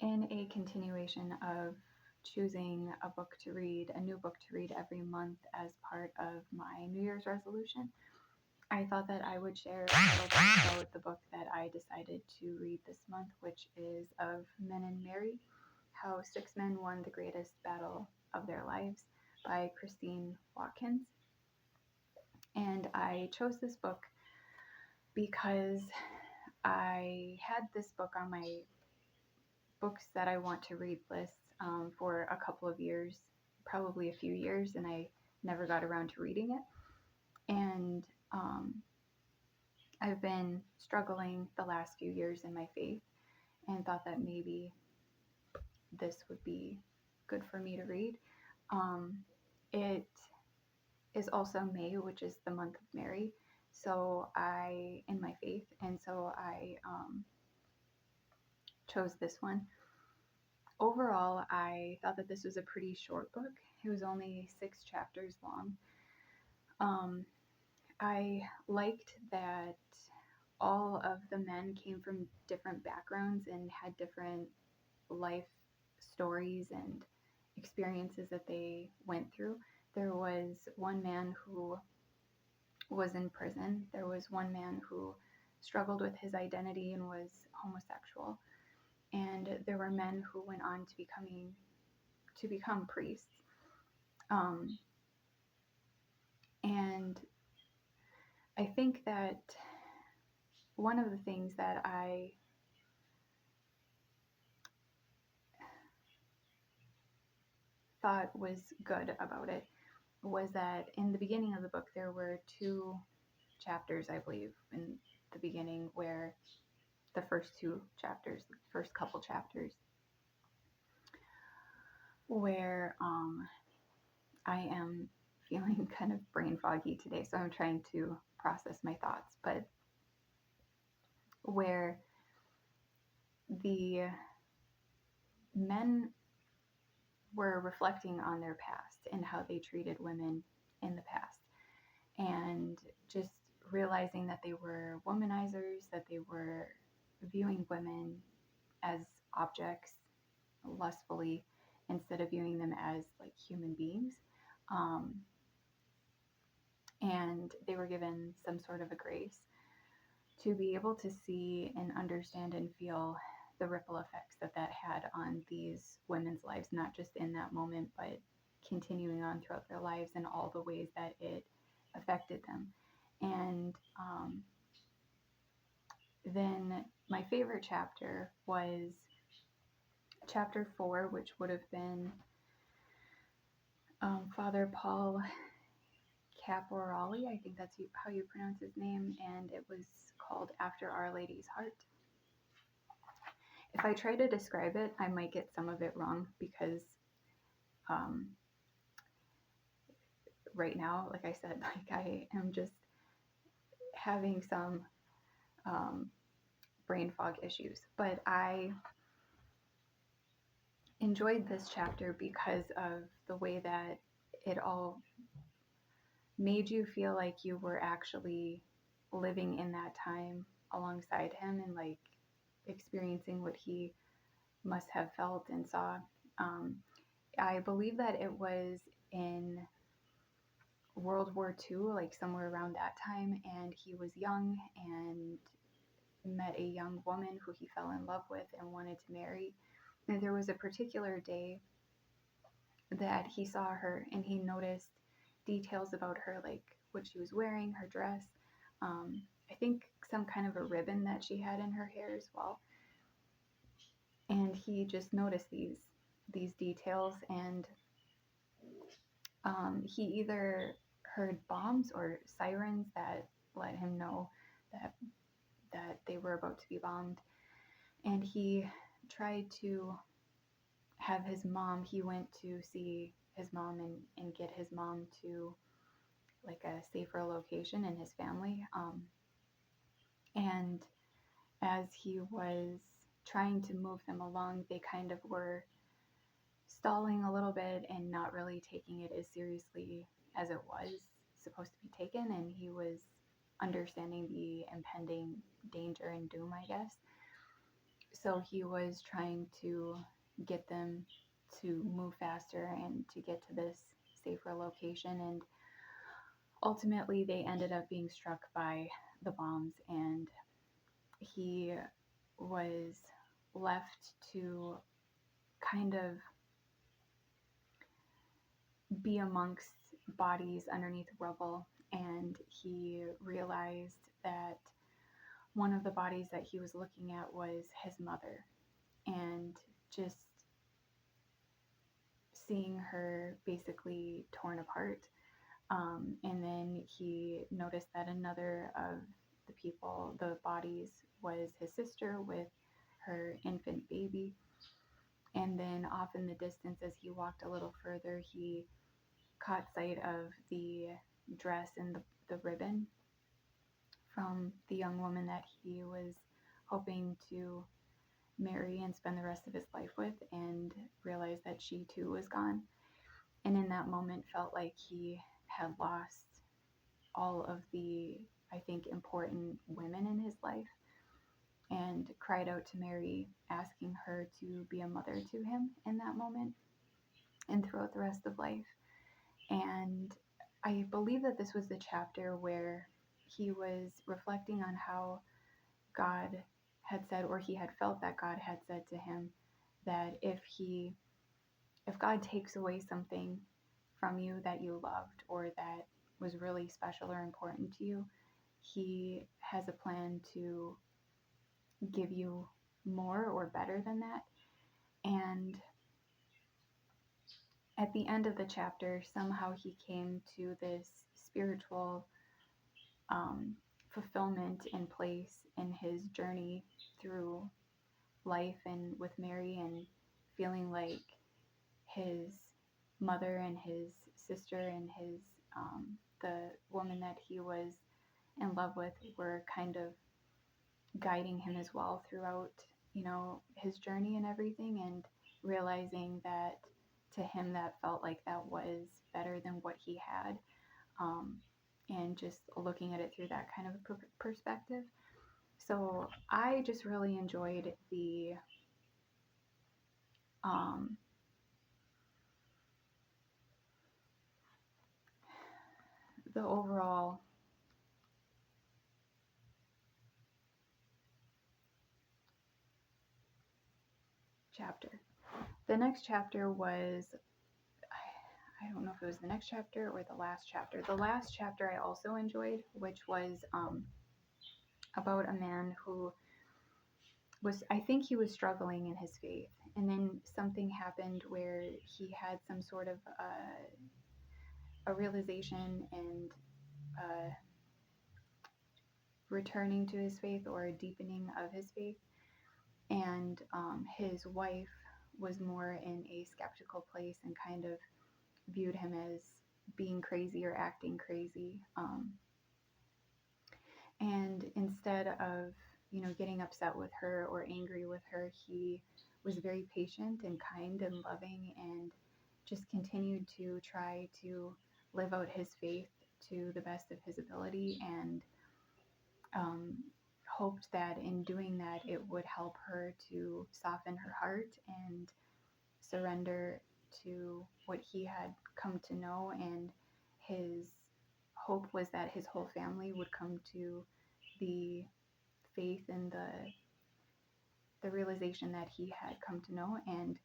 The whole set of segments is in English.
in a continuation of choosing a book to read, a new book to read every month as part of my New Year's resolution, I thought that I would share a little bit about the book that I decided to read this month, which is Of Men and Mary, How Six Men Won the Greatest Battle of Their Lives by Christine Watkins. And I chose this book because I had this book on my books that I want to read list for a couple of years, probably a few years, and I never got around to reading it. And I've been struggling the last few years in my faith and thought that maybe this would be good for me to read. It is also May, which is the month of Mary. So in my faith, and so I chose this one. Overall, I thought that this was a pretty short book. It was only 6 chapters long. I liked that all of the men came from different backgrounds and had different life stories and experiences that they went through. There was one man who was in prison. There was one man who struggled with his identity and was homosexual. And there were men who went on to become priests. And I think that one of the things that I thought was good about it was that in the beginning of the book, there were 2 chapters, I believe, in the beginning, where the first 2 chapters, the first couple chapters, where I am feeling kind of brain foggy today, so I'm trying to process my thoughts, but where the men were reflecting on their past and how they treated women in the past, and just realizing that they were womanizers, that they were viewing women as objects lustfully instead of viewing them as like human beings. And they were given some sort of a grace to be able to see and understand and feel the ripple effects that had on these women's lives, not just in that moment, but continuing on throughout their lives and all the ways that it affected them. And then my favorite chapter was chapter 4, which would have been Father Paul Caporali, I think that's how you pronounce his name, and it was called After Our Lady's Heart. If I try to describe it, I might get some of it wrong because right now, like I said, like I am just having some brain fog issues. But I enjoyed this chapter because of the way that it all made you feel like you were actually living in that time alongside him and like experiencing what he must have felt and saw. I believe that it was in World War II, like somewhere around that time, and he was young and met a young woman who he fell in love with and wanted to marry. And there was a particular day that he saw her and he noticed details about her, like what she was wearing, her dress, I think some kind of a ribbon that she had in her hair as well. And he just noticed these details, and he either heard bombs or sirens that let him know that they were about to be bombed. And he tried to have his mom, he went to see his mom and get his mom to like a safer location in his family. And as he was trying to move them along, they kind of were stalling a little bit and not really taking it as seriously as it was supposed to be taken. And he was understanding the impending danger and doom, I guess. So he was trying to get them to move faster and to get to this safer location. And ultimately, they ended up being struck by the bombs, and he was left to kind of be amongst bodies underneath rubble. And he realized that one of the bodies that he was looking at was his mother. And just seeing her basically torn apart. And then he noticed that another of the people, the bodies, was his sister with her infant baby. And then off in the distance, as he walked a little further, he caught sight of the dress and the ribbon from the young woman that he was hoping to marry and spend the rest of his life with, and realized that she too was gone. And in that moment, felt like he had lost all of the, I think, important women in his life, and cried out to Mary, asking her to be a mother to him in that moment and throughout the rest of life. And I believe that this was the chapter where he was reflecting on how God had said, or he had felt that God had said to him, that if God takes away something from you that you loved or that was really special or important to you, he has a plan to give you more or better than that. And at the end of the chapter, somehow he came to this spiritual fulfillment in place in his journey through life and with Mary, and feeling like his mother and his sister and his the woman that he was in love with were kind of guiding him as well throughout, his journey and everything, and realizing that to him that felt like that was better than what he had, and just looking at it through that kind of perspective. So I just really enjoyed um, the overall chapter. The next chapter was, I don't know if it was the next chapter or the last chapter. The last chapter I also enjoyed, which was about a man who was, I think he was struggling in his faith. And then something happened where he had some sort of a realization and returning to his faith, or a deepening of his faith. And his wife was more in a skeptical place and kind of viewed him as being crazy or acting crazy. And instead of, getting upset with her or angry with her, he was very patient and kind and loving, and just continued to try to live out his faith to the best of his ability, and hoped that in doing that it would help her to soften her heart and surrender to what he had come to know. And his hope was that his whole family would come to the faith and the realization that he had come to know. And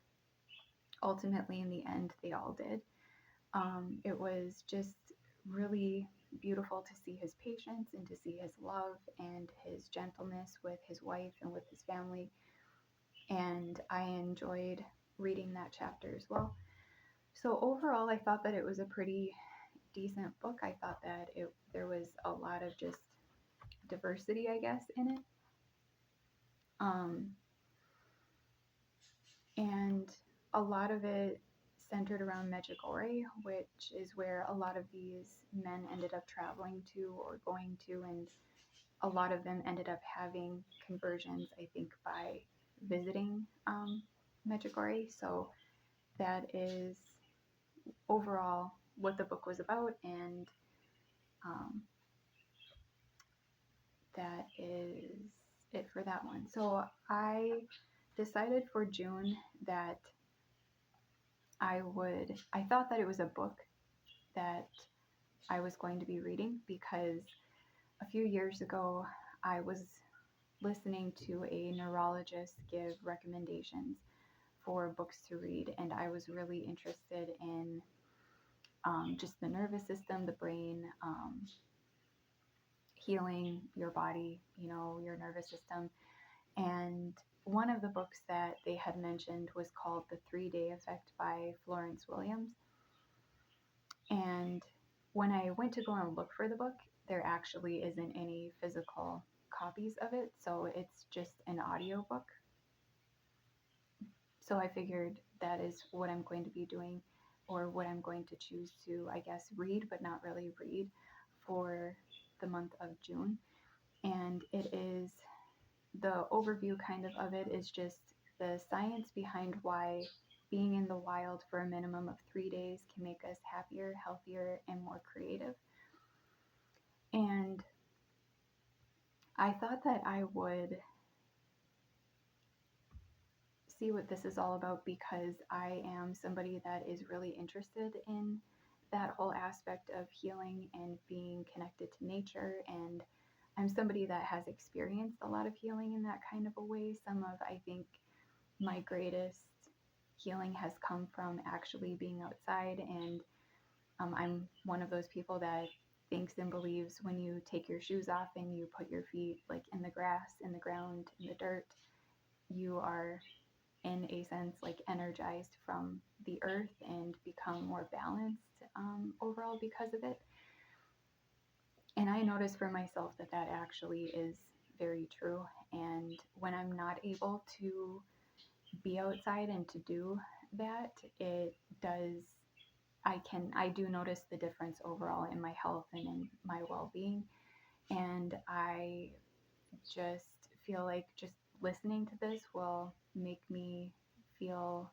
ultimately, in the end, they all did. It was just really beautiful to see his patience and to see his love and his gentleness with his wife and with his family. And I enjoyed reading that chapter as well. So overall, I thought that it was a pretty decent book. I thought that there was a lot of just diversity, I guess, in it. And a lot of it centered around Medjugorje, which is where a lot of these men ended up traveling to or going to, and a lot of them ended up having conversions, I think, by visiting Medjugorje. So that is overall what the book was about, and um, that is it for that one. So I decided for June that I thought that it was a book that I was going to be reading because a few years ago I was listening to a neurologist give recommendations for books to read, and I was really interested in just the nervous system, the brain, healing your body, your nervous system. And one of the books that they had mentioned was called The 3-Day Effect by Florence Williams. And when I went to go and look for the book, there actually isn't any physical copies of it, so it's just an audiobook. So I figured that is what I'm going to be doing, or what I'm going to choose to, I guess, read, but not really read for the month of June. And it is the overview of it is just the science behind why being in the wild for a minimum of 3 days can make us happier, healthier, and more creative. And I thought that I would see what this is all about because I am somebody that is really interested in that whole aspect of healing and being connected to nature. And I'm somebody that has experienced a lot of healing in that kind of a way. Some of, I think, my greatest healing has come from actually being outside. And I'm one of those people that thinks and believes when you take your shoes off and you put your feet like in the grass, in the ground, in the dirt, you are in a sense like energized from the earth and become more balanced overall because of it. And I notice for myself that that actually is very true. And when I'm not able to be outside and to do that, it does, I do notice the difference overall in my health and in my well-being. And I just feel like just listening to this will make me feel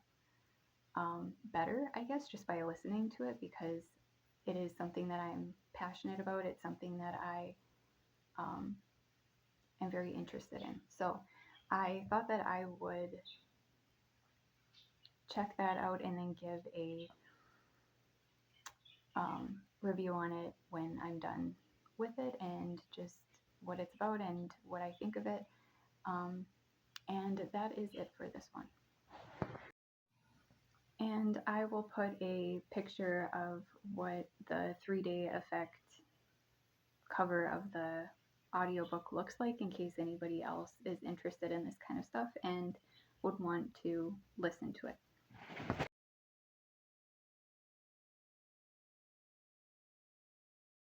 better, I guess, just by listening to it, because it is something that I'm passionate about. It's something that I um, am very interested in. So I thought that I would check that out and then give a review on it when I'm done with it, and just what it's about and what I think of it. Um, and that is it for this one. And I will put a picture of what the 3-Day Effect cover of the audiobook looks like in case anybody else is interested in this kind of stuff and would want to listen to it.